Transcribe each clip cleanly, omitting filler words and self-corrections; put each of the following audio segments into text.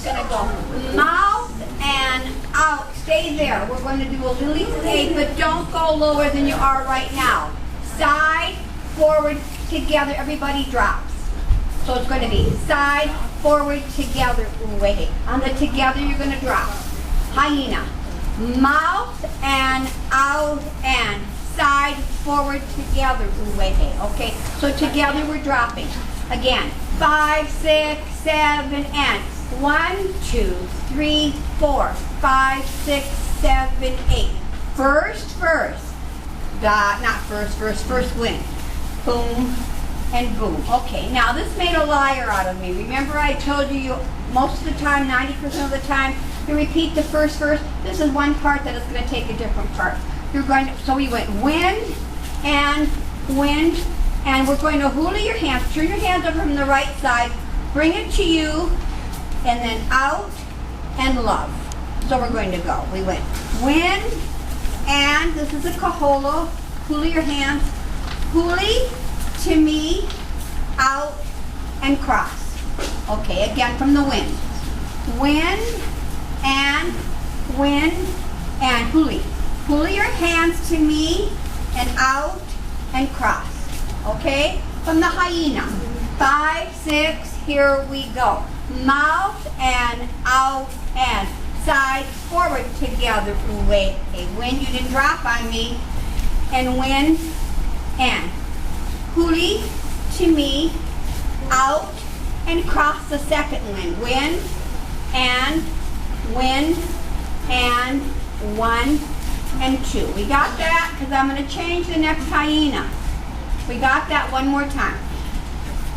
going to go mouth and out. Stay there. We're going to do a little A, but don't go lower than you are right now. Side, forward, together. Everybody drops. So it's going to be side, forward, together. Wait. On the together, you're going to drop. Hyena. Mouth and out and side, forward, together. Wait. Okay. So together we're dropping. Again. 5, 6, 7, and 1, 2, 3, 4, 5, 6, 7, 8. First. Not first wind. Boom and boom. Okay, now this made a liar out of me. Remember I told you most of the time, 90% of the time, you repeat the first verse. This is one part that is going to take a different part. So we went wind, and we're going to hula your hands. Turn your hands over from the right side. Bring it to you, and then out and love. So we're going to go. We went wind, and this is a kaholo. Hula your hands. Huli to me, out and cross. Okay, again from the wind. Wind and huli. Hula your hands to me and out and cross. Okay, from the hyena. 5, 6, here we go. Mouth and out and side, forward, together. Wait, wind, you didn't drop on me. And wind and huli to me, out and cross the second wind. Wind and 1 and 2. We got that? Because I'm going to change the next hyena. We got that one more time.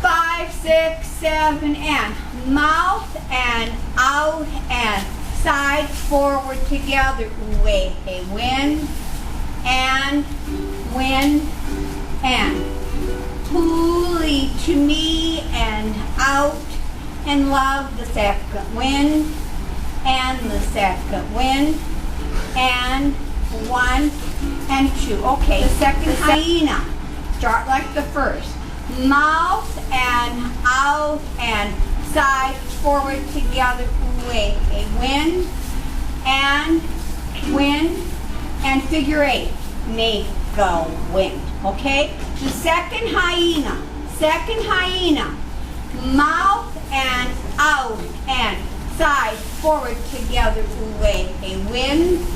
5, 6, 7, and mouth and out and side, forward, together. Wait, wind and huli to me and out and love the second wind and the second wind and 1 and 2. Okay, the second hyena. Start like the first. Mouth and out and side, forward, together. Wait, wind and figure 8. Make go wind. Okay? The second hyena. Mouth and out and side, forward, together. Wait, wind.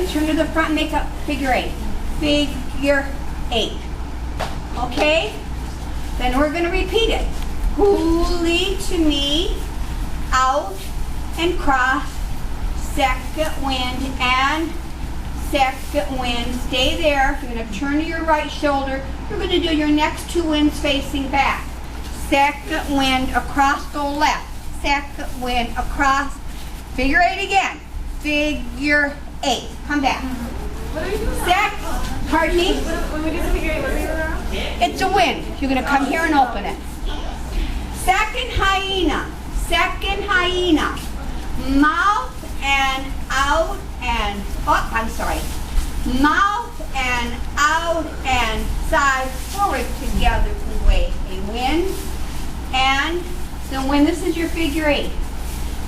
Turn to the front, make up figure 8. Figure 8. Okay? Then we're going to repeat it. Huli to me, out and cross, second wind and second wind. Stay there. You're going to turn to your right shoulder. You're going to do your next 2 winds facing back. Second wind across, go left. Second wind across. Figure 8 again. Figure 8. Come back. What are you doing? Pardon me? When we do the figure 8, what are we doing now? It's a wind. You're going to come here and open it. Second hyena. Mouth and out and, mouth and out and side, forward, together. Wait, a wind and the wind. This is your figure 8.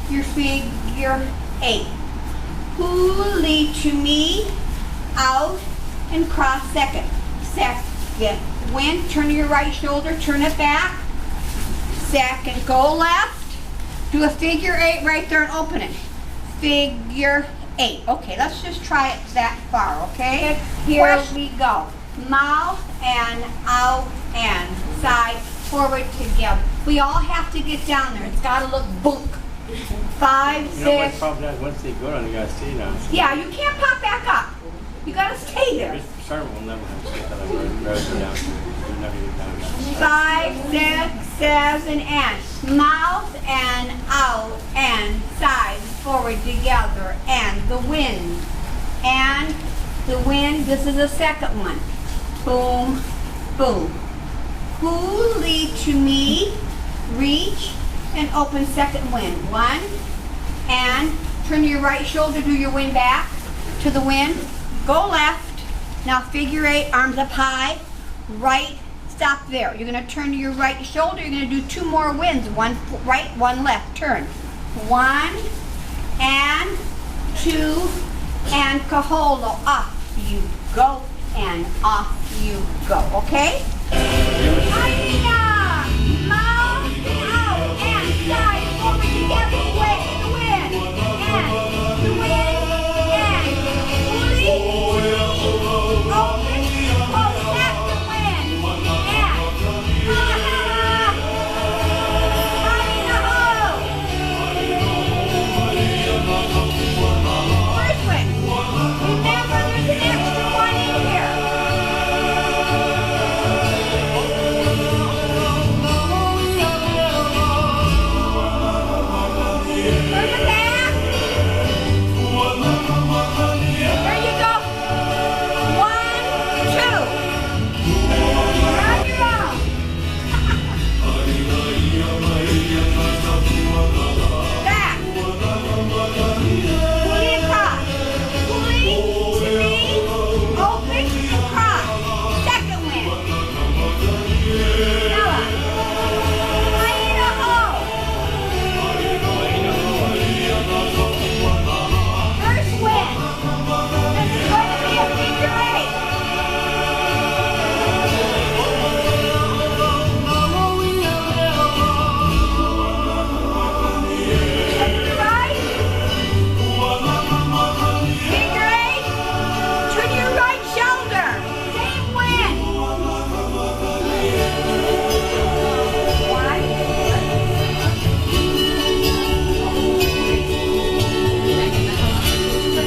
Your figure 8. Huli to me, out and cross, second wind. Turn to your right shoulder, turn it back. Second, go left. Do a figure 8 right there and open it. Figure 8. Okay, let's just try it that far, okay? Here we go. Mouth and out and side, forward, together. We all have to get down there. It's got to look boom. 5, 6. You know what problem that once they go down, you got to stay down. Yeah, you can't pop back up. You got to stay there. Sergeant will never have to get that over and road down. You'll never get down. 5, 6, 7, and mouth and out and side, forward, together, and the wind. And the wind, this is the second one. Boom, boom. Huli to me, reach and open, second wind. 1, and turn to your right shoulder, do your wind back to the wind. Go left. Now figure 8, arms up high, right Stop there. You're going to turn to your right shoulder. You're going to do 2 more winds. 1 right, 1 left. Turn. 1 and 2 and kaholo. Off you go and off you go. Okay? Haina!